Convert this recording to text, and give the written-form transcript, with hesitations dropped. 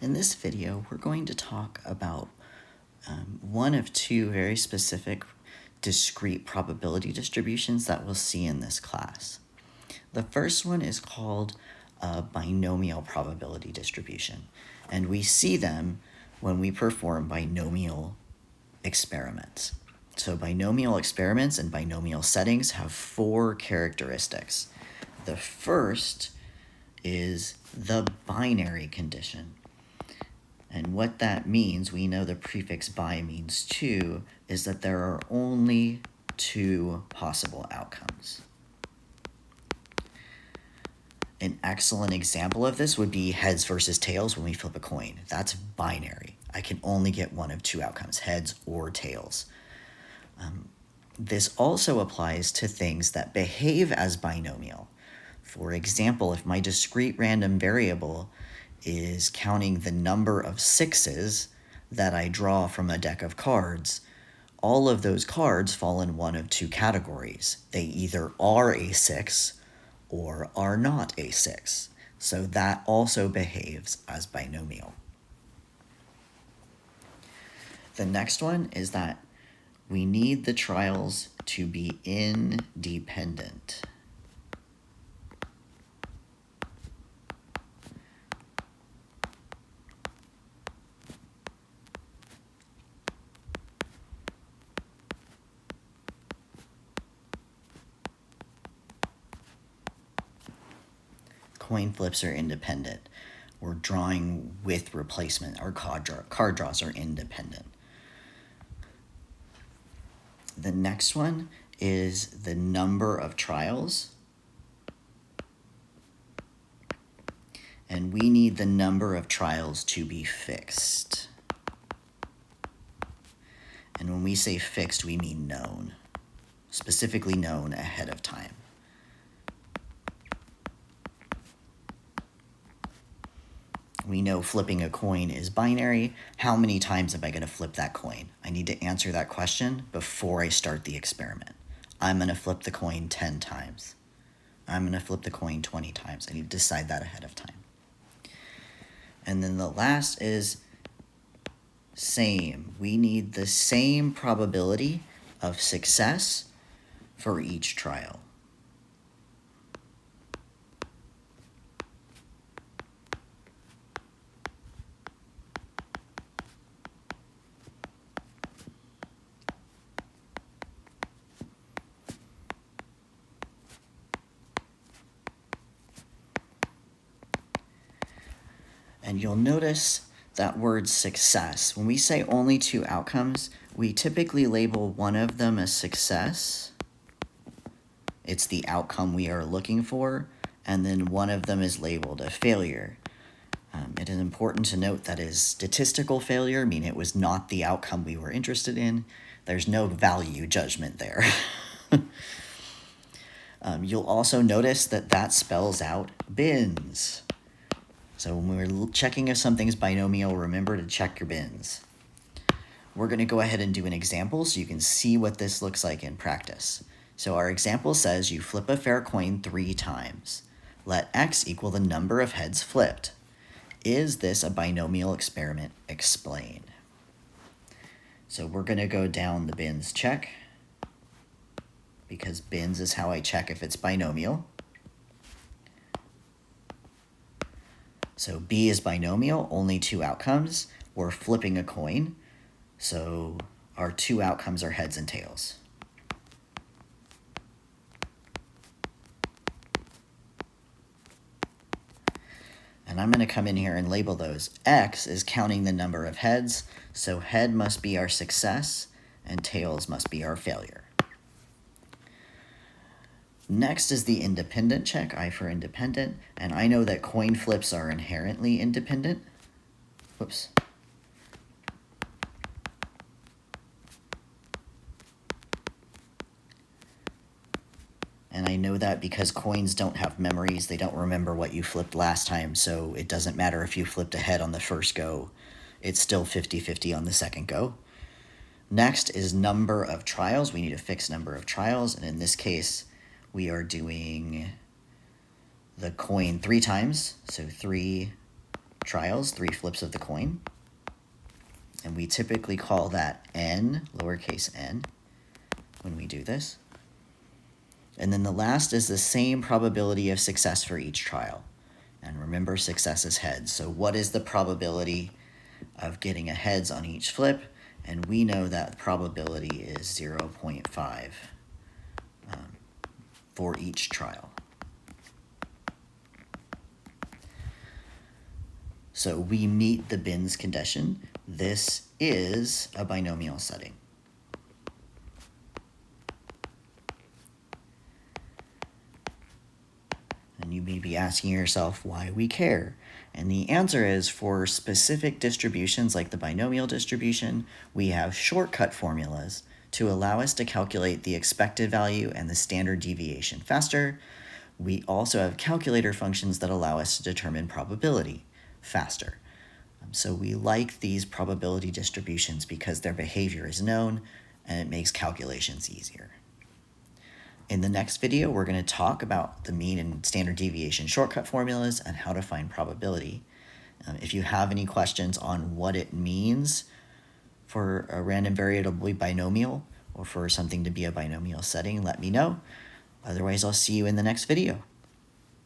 In this video, we're going to talk about one of two very specific discrete probability distributions that we'll see in this class. The first one is called a binomial probability distribution, and we see them when we perform binomial experiments. So binomial experiments and binomial settings have four characteristics. The first is the binary condition. And what that means, we know the prefix bi means two, is that there are only two possible outcomes. An excellent example of this would be heads versus tails when we flip a coin. That's binary. I can only get one of two outcomes, heads or tails. This also applies to things that behave as binomial. For example, if my discrete random variable is counting the number of sixes that I draw from a deck of cards, all of those cards fall in one of two categories. They either are a six or are not a six. So that also behaves as binomial. The next one is that we need the trials to be independent. Coin flips are independent. We're drawing with replacement. Our card draws are independent. The next one is the number of trials. And we need the number of trials to be fixed. And when we say fixed, we mean known, specifically known ahead of time. We know flipping a coin is binary. How many times am I going to flip that coin? I need to answer that question before I start the experiment. I'm going to flip the coin 10 times. I'm going to flip the coin 20 times. I need to decide that ahead of time. And then the last is same. We need the same probability of success for each trial. And you'll notice that word success. When we say only two outcomes, we typically label one of them as success. It's the outcome we are looking for, and then one of them is labeled a failure. It is important to note that is statistical failure, meaning it was not the outcome we were interested in. There's no value judgment there. You'll also notice that that spells out bins. So when we're checking if something's binomial, remember to check your bins. We're going to go ahead and do an example so you can see what this looks like in practice. So our example says you flip a fair coin 3 times. Let x equal the number of heads flipped. Is this a binomial experiment? Explain. So we're going to go down the bins check, because bins is how I check if it's binomial. So B is binomial, only two outcomes. We're flipping a coin, so our two outcomes are heads and tails. And I'm going to come in here and label those. X is counting the number of heads, so head must be our success, and tails must be our failure. Next is the independent check, I for independent, and I know that coin flips are inherently independent. Whoops. And I know that because coins don't have memories, they don't remember what you flipped last time, so it doesn't matter if you flipped a head on the first go. It's still 50-50 on the second go. Next is number of trials. We need a fixed number of trials, and in this case, we are doing the coin 3 times, so 3 trials, 3 flips of the coin. And we typically call that n, lowercase n, when we do this. And then the last is the same probability of success for each trial. And remember, success is heads. So what is the probability of getting a heads on each flip? And we know that probability is 0.5 for each trial. So we meet the Bin's condition. This is a binomial setting. And you may be asking yourself why we care. And the answer is, for specific distributions like the binomial distribution, we have shortcut formulas to allow us to calculate the expected value and the standard deviation faster. We also have calculator functions that allow us to determine probability faster. So we like these probability distributions because their behavior is known and it makes calculations easier. In the next video, we're going to talk about the mean and standard deviation shortcut formulas and how to find probability. If you have any questions on what it means for a random variable binomial or for something to be a binomial setting, let me know. Otherwise, I'll see you in the next video.